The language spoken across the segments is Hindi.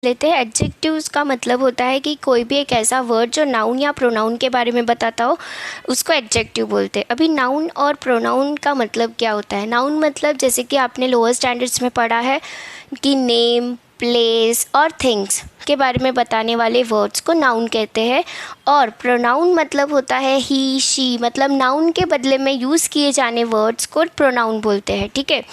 लेते हैं। एडजेक्टिव्स का मतलब होता है कि कोई भी एक ऐसा वर्ड जो नाउन या प्रोनाउन के बारे में बताता हो उसको एडजेक्टिव बोलते हैं। अभी नाउन और प्रोनाउन का मतलब क्या होता है? नाउन मतलब जैसे कि आपने लोअर स्टैंडर्ड्स में पढ़ा है कि नेम, प्लेस और थिंग्स के बारे में बताने वाले वर्ड्स को नाउन कहते हैं। और प्रोनाउन मतलब होता है ही, शी, मतलब नाउन के बदले में यूज़ किए जाने वर्ड्स को प्रोनाउन बोलते हैं। ठीक है,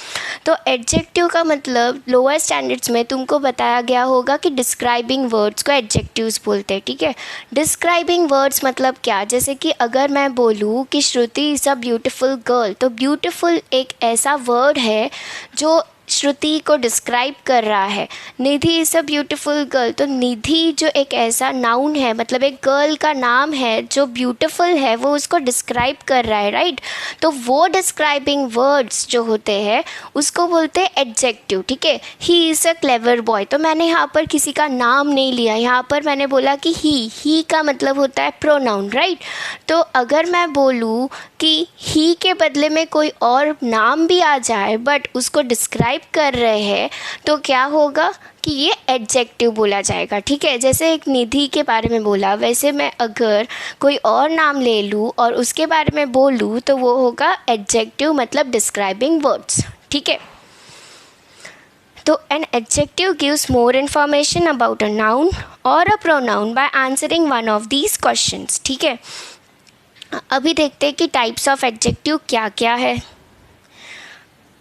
तो एडजेक्टिव का मतलब लोअर स्टैंडर्ड्स में तुमको बताया गया होगा कि डिस्क्राइबिंग वर्ड्स को एडजेक्टिव्स बोलते हैं। ठीक है, डिस्क्राइबिंग वर्ड्स मतलब क्या? जैसे कि अगर मैं बोलूँ कि श्रुति इज़ अ ब्यूटीफुल गर्ल, तो ब्यूटीफुल एक ऐसा वर्ड है जो श्रुति को डिस्क्राइब कर रहा है। निधि इज़ अ ब्यूटीफुल गर्ल, तो निधि जो एक ऐसा नाउन है, मतलब एक गर्ल का नाम है जो ब्यूटीफुल है, वो उसको डिस्क्राइब कर रहा है, राइट। तो वो डिस्क्राइबिंग वर्ड्स जो होते हैं उसको बोलते हैं एडजेक्टिव। ठीक है, he is a clever boy, तो मैंने यहाँ पर किसी का नाम नहीं लिया, यहाँ पर मैंने बोला कि ही का मतलब होता है प्रोनाउन, राइट। तो अगर मैं बोलूँ कि ही के बदले में कोई और नाम भी आ जाए बट उसको डिस्क्राइब कर रहे हैं तो क्या होगा कि ये एडजेक्टिव बोला जाएगा। ठीक है, जैसे एक निधि के बारे में बोला, वैसे मैं अगर कोई और नाम ले लूँ और उसके बारे में बोलूँ तो वो होगा एडजेक्टिव, मतलब डिस्क्राइबिंग वर्ड्स। ठीक है, तो an adjective gives more information about a noun और a pronoun by answering one of these questions. ठीक है, अभी देखते हैं कि टाइप्स ऑफ एडजेक्टिव क्या क्या है।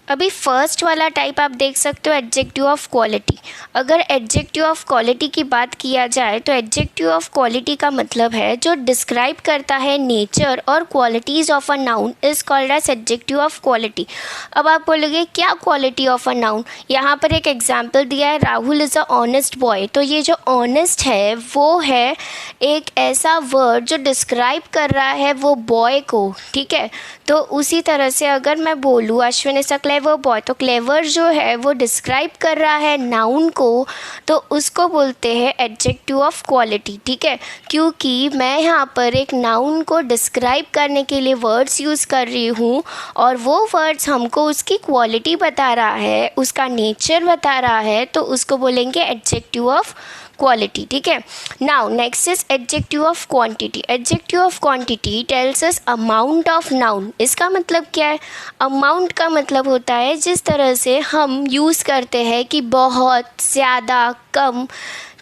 अभी फर्स्ट वाला टाइप आप देख सकते हो, एडजेक्टिव ऑफ क्वालिटी। अगर एडजेक्टिव ऑफ क्वालिटी की बात किया जाए तो एडजेक्टिव ऑफ क्वालिटी का मतलब है जो डिस्क्राइब करता है नेचर और qualities of a noun is called as adjective of quality. अब आप बोलोगे क्या क्वालिटी ऑफ अ नाउन? यहाँ पर एक एग्जाम्पल दिया है, Rahul is a honest boy, तो ये जो ऑनेस्ट है वो है एक ऐसा वर्ड जो डिस्क्राइब कर रहा है वो बॉय को। ठीक है, तो उसी तरह से अगर मैं बोलूँ Ashwin is a clever boy, तो क्लेवर जो है वो डिस्क्राइब कर रहा है नाउन को, तो उसको बोलते हैं एडजेक्टिव ऑफ क्वालिटी। ठीक है, क्योंकि मैं यहाँ पर एक नाउन को डिस्क्राइब करने के लिए वर्ड्स यूज़ कर रही हूँ और वो वर्ड्स हमको उसकी क्वालिटी बता रहा है, उसका नेचर बता रहा है, तो उसको बोलेंगे एडजेक्टिव ऑफ क्वालिटी। ठीक है, now next is adjective of quantity. Adjective of quantity tells us amount of noun. इसका मतलब क्या है? अमाउंट का मतलब होता है जिस तरह से हम यूज़ करते हैं कि बहुत, ज़्यादा, कम।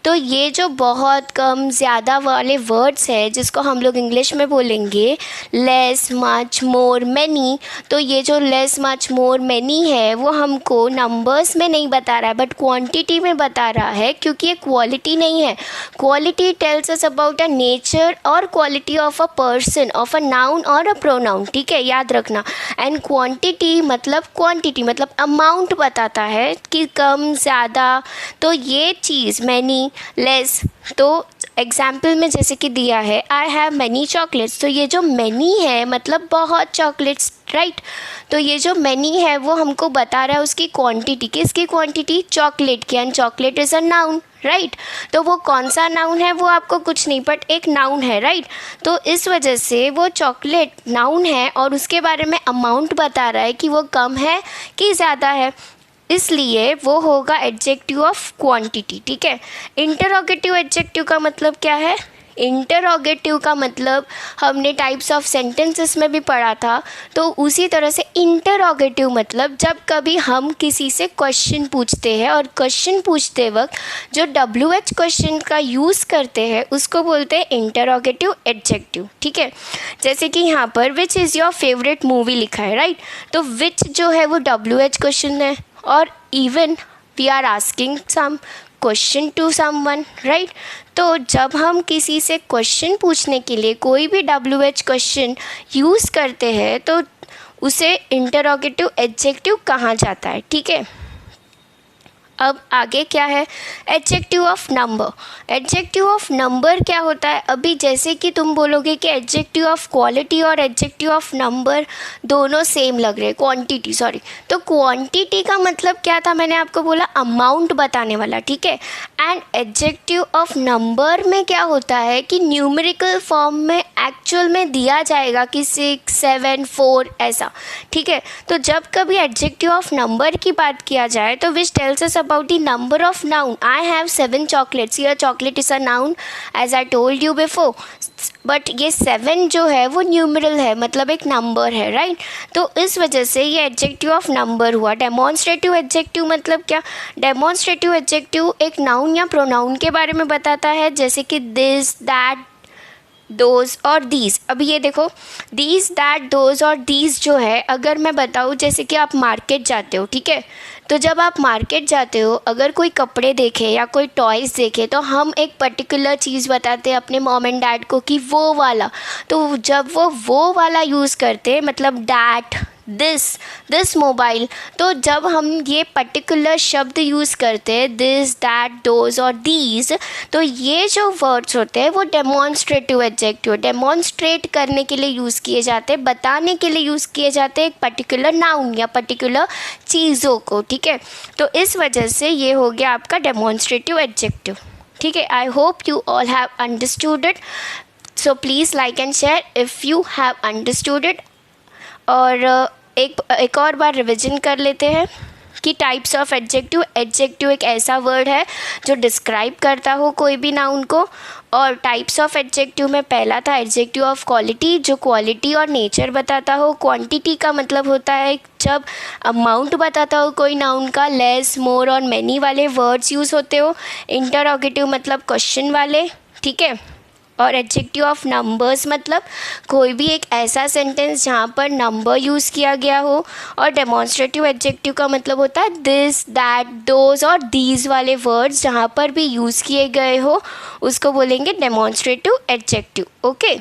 तो ये जो बहुत, कम, ज़्यादा वाले वर्ड्स हैं जिसको हम लोग इंग्लिश में बोलेंगे लेस, मच, मोर, मैनी, तो ये जो लेस, मच, मोर, मैनी है वो हमको नंबर्स में नहीं बता रहा है बट क्वांटिटी में बता रहा है, क्योंकि ये क्वालिटी नहीं है। Quality tells us about a nature और quality of a person, of a noun और अ प्रोनाउन। ठीक है, याद रखना। एंड क्वांटिटी मतलब क्वांटिटी मतलब अमाउंट बताता है कि कम, ज़्यादा। तो ये चीज़ मैनी, लेस, तो एग्जाम्पल में जैसे कि दिया है आई हैव मैनी चॉकलेट्स, तो ये जो मैनी है मतलब बहुत चॉकलेट्स, राइट। तो ये जो मैनी है वो हमको बता रहा है उसकी क्वांटिटी। किसकी क्वांटिटी? चॉकलेट की। And chocolate is a noun, right. तो वो कौन सा नाउन है वो आपको कुछ नहीं, बट एक नाउन है, राइट। तो इस वजह से वो चॉकलेट नाउन है और उसके बारे में अमाउंट बता रहा है कि वो कम है कि ज़्यादा है, इसलिए वो होगा एडजेक्टिव ऑफ क्वांटिटी। ठीक है, इंटरोगेटिव एडजेक्टिव का मतलब क्या है? इंटरोगेटिव का मतलब हमने टाइप्स ऑफ सेंटेंसेस में भी पढ़ा था, तो उसी तरह से इंटरोगेटिव मतलब जब कभी हम किसी से क्वेश्चन पूछते हैं और क्वेश्चन पूछते वक्त जो WH क्वेश्चन का यूज़ करते हैं उसको बोलते हैं इंटरोगेटिव एडजेक्टिव। ठीक है, जैसे कि यहाँ पर which is your favourite movie लिखा है, राइट। तो विच जो है वो WH क्वेश्चन है और even we are asking some question to someone, right. तो जब हम किसी से क्वेश्चन पूछने के लिए कोई भी WH क्वेश्चन यूज़ करते हैं तो उसे इंटरोगेटिव एडजेक्टिव कहा जाता है। ठीक है, अब आगे क्या है? Adjective of number. Adjective of number क्या होता है? अभी जैसे कि तुम बोलोगे कि एडजेक्टिव ऑफ क्वालिटी और एडजेक्टिव ऑफ नंबर दोनों सेम लग रहे हैं, क्वांटिटी, सॉरी। तो क्वांटिटी का मतलब क्या था? मैंने आपको बोला अमाउंट बताने वाला, ठीक है। एंड एडजेक्टिव ऑफ नंबर में क्या होता है कि न्यूमेरिकल फॉर्म में एक्चुअल में दिया जाएगा कि 6, 7, 4 ऐसा, ठीक है। तो जब कभी एडजेक्टिव ऑफ नंबर की बात किया जाए तो which tells us about the number of noun. I have 7 chocolates. Here chocolate is a noun as I told you before. But ये 7 जो है वो न्यूमरल है, मतलब एक नंबर है, राइट. तो इस वजह से ये एडजेक्टिव ऑफ नंबर हुआ. डेमॉन्स्ट्रेटिव एडजेक्टिव मतलब क्या? डेमॉन्स्ट्रेटिव एडजेक्टिव एक नाउन या प्रोनाउन के बारे में बताता है, जैसे कि दिस, दैट, दोज और दीज. अभी ये देखो, दीज, दैट, दोज और दीज जो है, अगर मैं बताऊँ जैसे कि आप मार्केट जाते हो, ठीक है, तो जब आप मार्केट जाते हो, अगर कोई कपड़े देखे या कोई टॉयज़ देखे तो हम एक पर्टिकुलर चीज़ बताते हैं अपने मॉम एंड डैड को कि वो वाला. तो जब वो वाला यूज़ करते, मतलब डैट, दिस मोबाइल, तो जब हम ये पर्टिकुलर शब्द यूज़ करते हैं दिस, दैट, दोज और दीज, तो ये जो वर्ड्स होते हैं वो डेमॉन्स्ट्रेटिव एडजेक्टिव, डेमॉन्स्ट्रेट करने के लिए यूज़ किए जाते हैं, बताने के लिए यूज़ किए जाते हैं एक पर्टिकुलर नाउन या पर्टिकुलर चीज़ों को, ठीक है. तो इस वजह से ये हो गया आपका डेमॉन्स्ट्रेटिव एडजेक्टिव, ठीक है. I hope you all have understood it. So please like and share if you have understood it. और एक और बार रिवीजन कर लेते हैं कि टाइप्स ऑफ एडजेक्टिव. एडजेक्टिव एक ऐसा वर्ड है जो डिस्क्राइब करता हो कोई भी नाउन को. और टाइप्स ऑफ एडजेक्टिव में पहला था एडजेक्टिव ऑफ क्वालिटी, जो क्वालिटी और नेचर बताता हो. क्वांटिटी का मतलब होता है जब अमाउंट बताता हो कोई नाउन का. लेस, मोर और मैनी वाले वर्ड्स यूज़ होते हो. इंटरोगेटिव मतलब क्वेश्चन वाले, ठीक है. और एडजेक्टिव ऑफ नंबर्स मतलब कोई भी एक ऐसा सेंटेंस जहाँ पर नंबर यूज़ किया गया हो. और डेमॉन्स्ट्रेटिव एडजेक्टिव का मतलब होता है दिस, दैट, दोज और दीज वाले वर्ड्स जहाँ पर भी यूज़ किए गए हो उसको बोलेंगे डेमॉन्स्ट्रेटिव एडजेक्टिव. ओके.